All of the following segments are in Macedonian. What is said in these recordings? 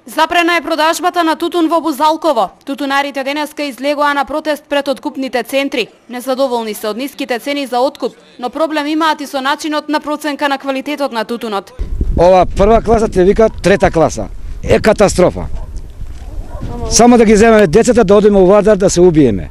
Запрена е продажбата на тутун во Бузалково. Тутунарите денеска излегоа на протест пред откупните центри. Незадоволни се од ниските цени за откуп, но проблем имаат и со начинот на проценка на квалитетот на тутунот. Ова прва класа те вика трета класа. Е катастрофа. Само да ги земеме децата да одиме у Вардар да се убиеме.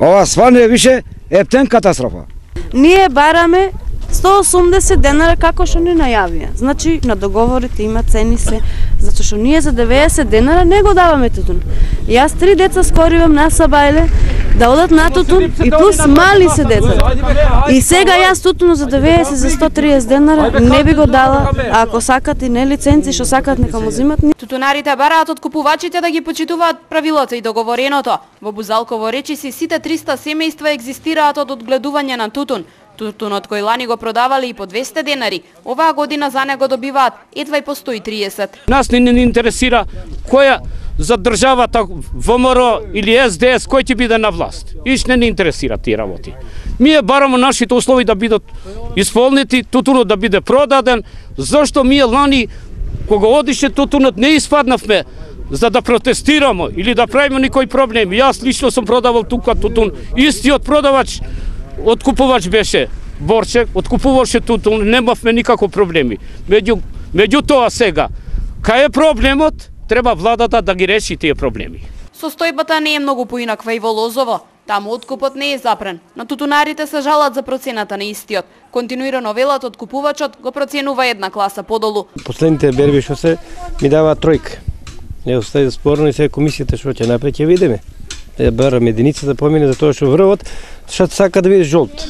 Ова сварно е више ептен катастрофа. Ние бараме 180 денара како што ни најавија. Значи на договорите има цени се, затоа што ние за 90 денара не го даваме тутун. Јас 3 деца скоривам на Сабајле да одат на тутун и плюс мали се деца. И сега јас тутун за 90 за 130 денара не би го дала, а ако сакат и не лиценци што сакат нека му земат. Тутунарите бараат од купувачите да ги почитуваат правилата и договореното. Во Бузалково речиси сите 300 семејства екзистираат од одгледување на тутун. Тутунот кој лани го продавале и по 200 денари, оваа година за него добиваат едва и по 130. Нас не интересира која за државата ВМРО или СДС кој ќе биде на власт. Иш не ни интересира тие работи. Ние барамо нашите услови да бидат исполнети, тутунот да биде продаден, зашто ние лани кога одише тутунот не испаднавме за да протестираме или да правиме никој проблем. Јас лично сум продавал тука тутун, истиот продавач откупувач беше Борче, откупуваше тутун, немавме никако проблеми. Меѓутоа сега, кај е проблемот, треба владата да ги реши тие проблеми. Состојбата не е многу поинаква и во Лозово. Таму откупот не е запрен. На тутунарите се жалат за процената на истиот. Континуирано велат откупувачот го проценува една класа подолу. Последните берби што се ми даваат тројка. Не остаje спорно и сега комисијата што ќе направи ќе видиме. Барам единица да помине за тоа што врвот, што сака да биде жолт.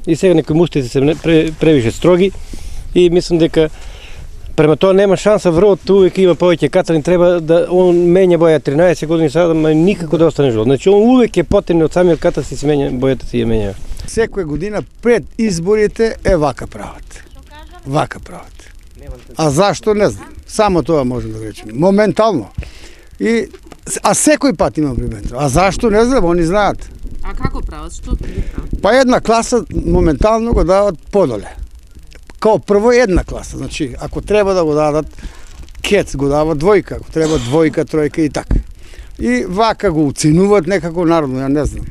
И сега некои мустите се превише строги и мислам дека према тоа нема шанса, врвот увек има повеќе кацани, треба да он менја боја 13 години сега, ама никако да остане жолт. Значи он увек е потребен од самиот катар си менја бојата си ја менја. Секоја година пред изборите е вака прават. Вака прават. А зашто не знам. Само тоа можем да речеме. Моментално. А секој пат има примет. А зашто не знам, они знаат. А како прават? Што прават? Па една класа моментално го дават подоле. Као прво една класа. Значи, ако треба да го дадат кец, го дават двојка. Ако треба двојка, тројка и така. И вака го уценуваат некако народно, ја не знам.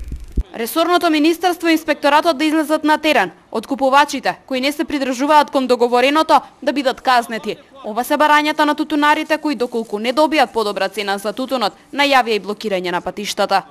Ресорното министерство и инспекторатот да излезат на терен. Откупувачите, кои не се придржуваат кон договореното, да бидат казнети. Ова се барањата на тутунарите кои доколку не добијат подобра цена за тутунот, најавија и блокирање на патиштата.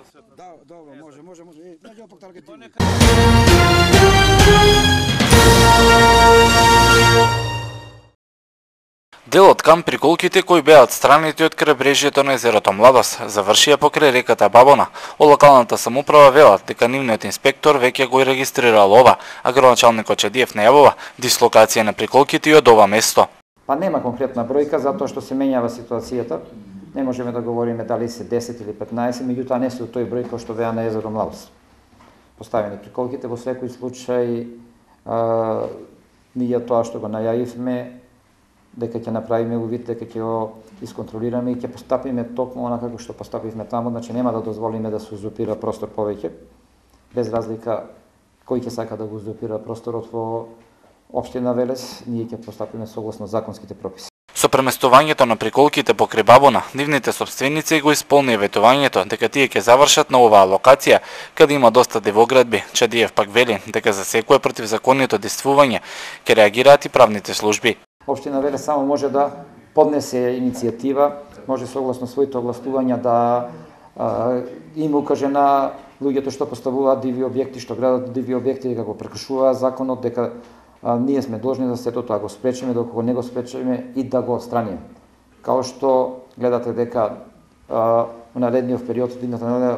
Дел од камп приколките кои беа отстранети од крајбрежјето на езерото Младост завршија покрај реката Бабона. Од локалната самоуправа велат дека нивниот инспектор веќе го регистрирал ова, а градоначалникот Чадиев најавува дислокација на приколките и од ова место. Па нема конкретна бројка затоа што се менјава ситуацијата. Не можеме да говориме дали се 10 или 15, меѓутоа не се у тој број кој што беа на езеро Младост. Поставени приколките во секој случај ние тоа што го најавивме дека ќе направиме увид, дека ќе го исконтролираме и ќе постапиме токму онака како што постапивме таму, значи нема да дозволиме да се узурпира простор повеќе, без разлика кој ќе сака да го узурпира просторот во општина Велес, ние ќе постапиме согласно законските прописи. Со преместувањето на приколките покрај Бабона, нивните собственици го исполнија ветувањето дека тие ќе завршат на оваа локација, каде има доста девоградби. Чадиев пак вели дека за секое противзаконито действување ќе реагираат и правните служби. Општина Велес само може да поднесе иницијатива, може согласно своите огласувања да им укаже на луѓето што поставуваат диви објекти, што градат диви објекти, дека го прекршуваат законот, дека ние сме должни да сето тоа го спречиме, доколку не го спречиме и да го отстраниме. Као што гледате дека во наредниот период,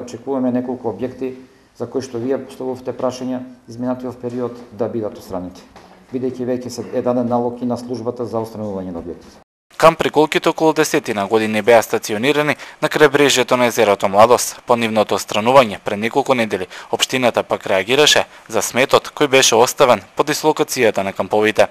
очекуваме неколку објекти за кои што вие поставувате прашања изминатиот период да бидат отстранети, бидејќи веќе се даден налог и на службата за отстранување на објектите. Камп приколките околу 10 години беа стационирани на крајбрежјето на езерото Младост. По нивното отстранување пред неколку недели општината пак реагираше за сметот кој беше оставен по дислокацијата на камповите.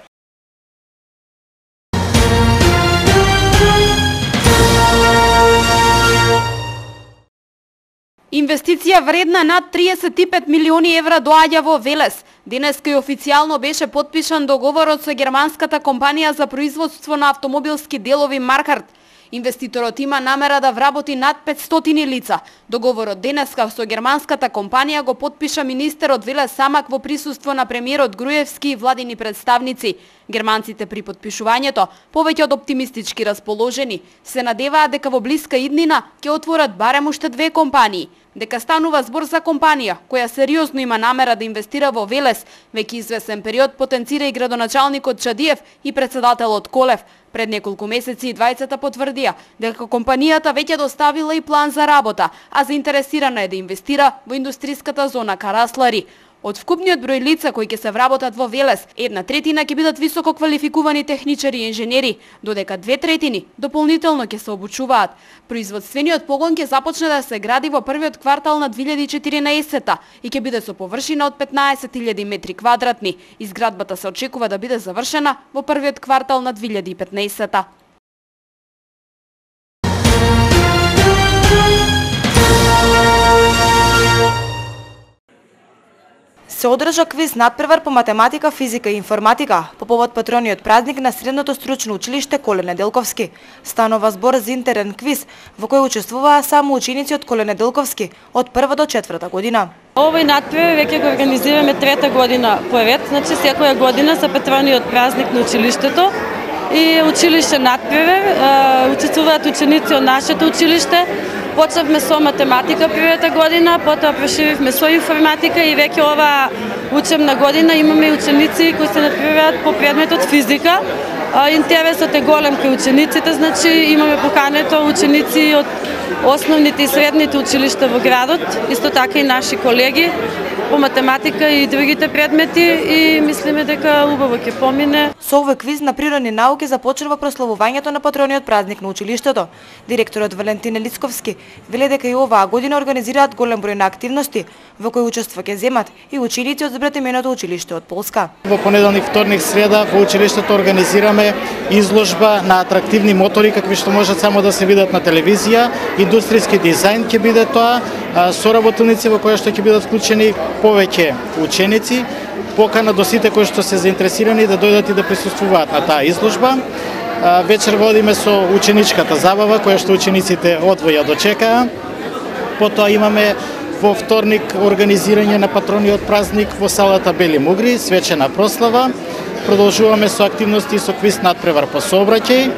Инвестиција вредна над 35 милиони евра доаѓа во Велес. Денеска и официјално беше потпишан договорот со германската компанија за производство на автомобилски делови Маркарт. Инвеститорот има намера да вработи над 500 лица. Договорот денеска со германската компанија го потпиша министерот Веле Самак во присуство на премиерот Груевски и владини представници. Германците при потпишувањето, повеќе од оптимистички расположени, се надеваат дека во блиска иднина ќе отворат барем уште 2 компании. Дека станува збор за компанија која сериозно има намера да инвестира во Велес, веќе извесен период потенцира и градоначалникот Чадиев и председателот Колев. Пред неколку месеци двајцата потврдија дека компанијата веќе доставила и план за работа, а заинтересирана е да инвестира во индустријската зона Караслари. Од вкупниот број лица кои ќе се вработат во Велес, 1/3 ќе бидат високо квалификувани техничари и инженери, додека 2/3 дополнително ќе се обучуваат. Производствениот погон ќе започне да се гради во првиот квартал на 2014 и ќе биде со површина од 15.000 метри квадратни. Изградбата се очекува да биде завршена во првиот квартал на 2015. Се одржа квиз надпревар по математика, физика и информатика по повод патрониот празник на Средното стручно училиште Коле Неделковски. Станува збор за интерен квиз во кој учествуваа само ученици од Коле Неделковски од 1 до 4 година. Овој надпревар веќе го организираме 3-та година поред, значи секоја година за патрониот празник на училиштето и училиште надпревар учествуваат ученици од нашето училиште. Почнавме со математика првата година, потоа проширивме со информатика и веќе оваа учебна година имаме ученици кои се надпреварат по предметот физика. Интересот е голем кај учениците, значи имаме покането ученици од основните и средните училишта во градот, исто така и наши колеги по математика и другите предмети и мислиме дека убаво ќе помине. Со овој квиз на природни науки започнува прославувањето на патрониот празник на училиштето. Директорот Валентин Елицковски веле дека и оваа година организираат голем број на активности во кои учество ќе земат и ученици од забратименото училиште од Полска. Во понеделник, вторник, среда во училиштето организираме изложба на атрактивни мотори какви што можат само да се видат на телевизија, индустријски дизајн ќе биде тоа, соработилници во која што ќе бидат вклучени повеќе ученици, покана до сите кои што се заинтересирани да дојдат и да присуствуваат на таа изложба. Вечер водиме со ученичката забава која што учениците одвоја дочекаа. Потоа имаме во вторник организирање на патрониот празник во салата Бели Мугри, свечена прослава. Продолжуваме со активности и со квиз надпревар по сообраќај.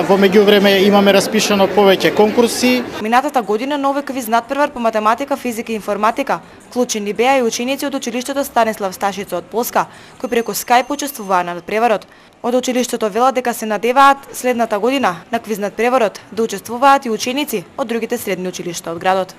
Во меѓувреме имаме распишано повеќе конкурси. Минатата година на овој квиз надпревар по математика, физика и информатика вклучени беа и ученици од училиштето Станислав Сташица од Полска, кои преку Скајп учествуваа на надпреварот. Од училиштето велат дека се надеваат следната година на квиз надпреварот да учествуваат и ученици од другите средни училишта од градот.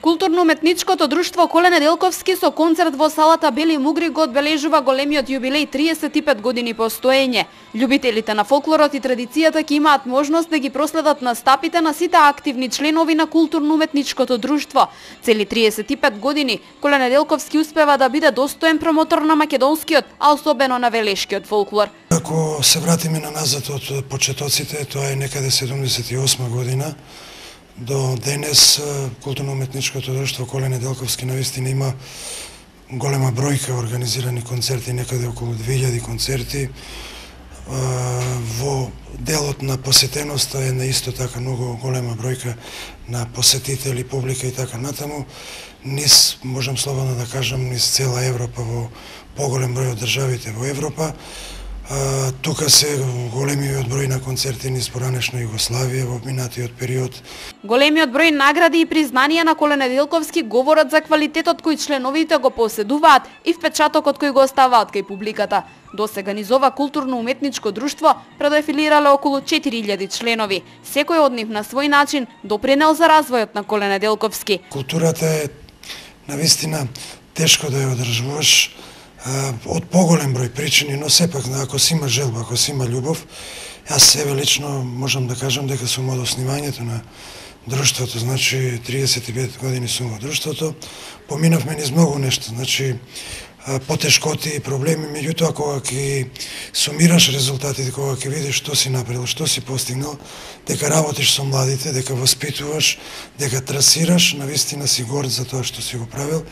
Културно-уметничкото друштво Коле Неделковски со концерт во салата Бели Мугри го одбележува големиот јубилеј 35 години постоење. Љубителите на фолклорот и традицијата ќе имаат можност да ги проследат настапите на сите активни членови на културно-уметничкото друштво. Цели 35 години Коле Неделковски успева да биде достоен промотор на македонскиот, а особено на велешкиот фолклор. Ако се вратиме на назад од почетоците, тоа е некаде 78 година. До денес културно-уметничкото друштво Коле Неделковски навистина има голема бројка организирани концерти, некаде околу 2000 концерти. Во делот на посетеноста е на исто така многу голема бројка на посетители, публика и така натаму. Низ, можам слободно да кажам, низ цела Европа, во поголем број од државите во Европа. Тука се големиот број на концерти низ поранешна Југославија во минатиот период. Големиот број награди и признанија на Коле Неделковски говорат за квалитетот кој членовите го поседуваат и впечатокот кој го оставаат кај публиката. Досега низ ова културно-уметничко друштво предефилирале околу 4000 членови. Секој од нив на свој начин допринел за развојот на Коле Неделковски. Културата е навистина тешко да ја одржуваш од поголем број причини, но сепак ако си има желба, ако си има љубов, јас себе лично можам да кажам дека сум од основањето на друштвото, значи 35 години сум во друштвото, поминавме низ многу нешто, значи потешкоти и проблеми, меѓутоа кога ќе сумираш резултатите, кога ќе видиш што си направил, што си постигнал, дека работиш со младите, дека воспитуваш, дека трасираш, навистина си горд за тоа што си го правил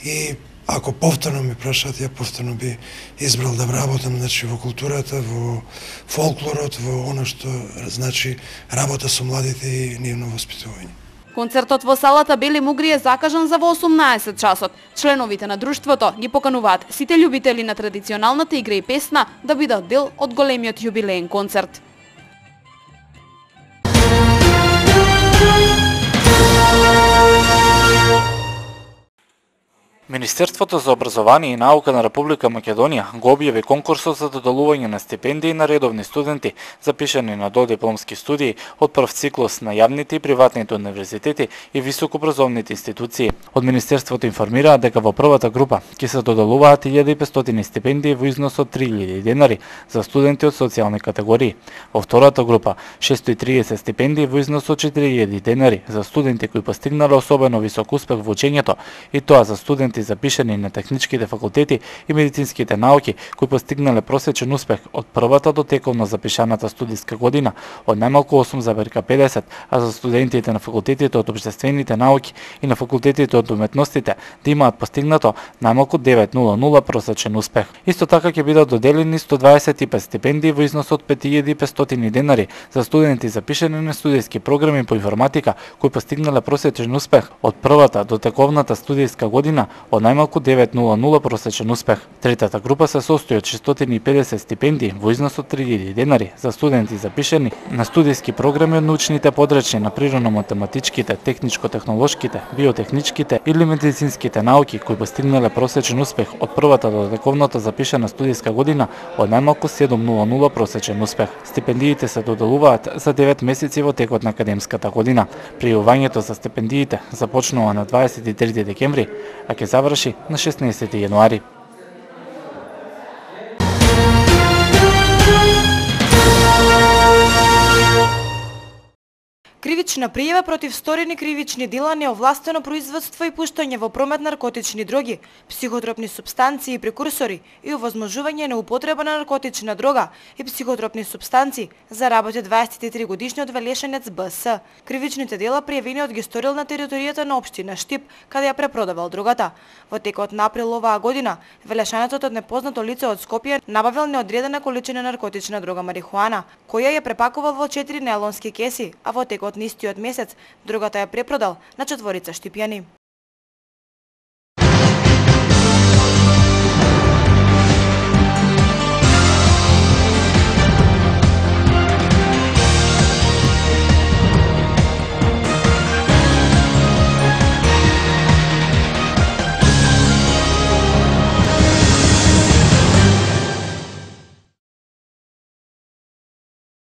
и ако повторно ме прашат, ја повторно би избрал да работам во културата, во фолклорот, во она што значи работа со младите и нивно воспитување. Концертот во салата Бели Мугри е закажан за во 18 часот. Членовите на друштвото ги покануваат сите љубители на традиционалната игра и песна да бидат дел од големиот јубилеен концерт. Министерството за образование и наука на Република Македонија го објави конкурсот за доделување на стипендии на редовни студенти запишани на додипломски студии од прв циклус на јавните и приватните универзитети и високообразовните институции. Од Министерството информираат дека во првата група ќе се доделуваат 1500 стипендии во износ од 3000 денари за студенти од социјални категории. Во втората група 630 стипендии во износ од 4000 денари за студенти кои постигнале особено висок успех во учењето, и тоа за студенти запишани на техничките факултети и медицинските науки кои постигнале просечен успех од првата до тековна запишаната студиска година од најмалку 8,50, а за студентите на факултетите од општествените науки и на факултетите од уметностите да имаат постигнато најмалку 9,00 просечен успех. Исто така ќе бидат доделени 125 стипендии во износ од 5500 денари за студенти запишани на студиски програми по информатика кои постигнале просечен успех од првата до тековната студиска година од најмалку 9,00 просечен успех. Третата група се состои од 650 стипендии во износ од 3000 денари за студенти запишани на студиски програми од научните подрачни на природно-математичките, техничко-технолошките, биотехничките или медицинските науки кои постигнале просечен успех од првата до тековната запишана студиска година од најмалку 7,00 просечен успех. Стипендиите се доделуваат за 9 месеци во текот на академската година. Пријавувањето за стипендиите започнува на 23 декември, а ќе заврши на 16 јануари. Кривична пријава против сторени кривични дела, неовластено производство и пуштање во промет наркотични дроги, психотропни супстанции и прекурсори и овозможување на употреба на наркотична дрога и психотропни супстанции заработи 23-годишниот Велешенец БС. Кривичните дела пријавени од ги сторил на територијата на општина Штип, каде ја препродавал дрогата. Во текот на април оваа година, Велешенецот од непознато лице од Скопје набавил неодредена количина наркотична дрога марихуана, која ја препакувал во 4 нейлонски кеси, а во текот на истиот месец дрогата ја препродал на 4 штипјани.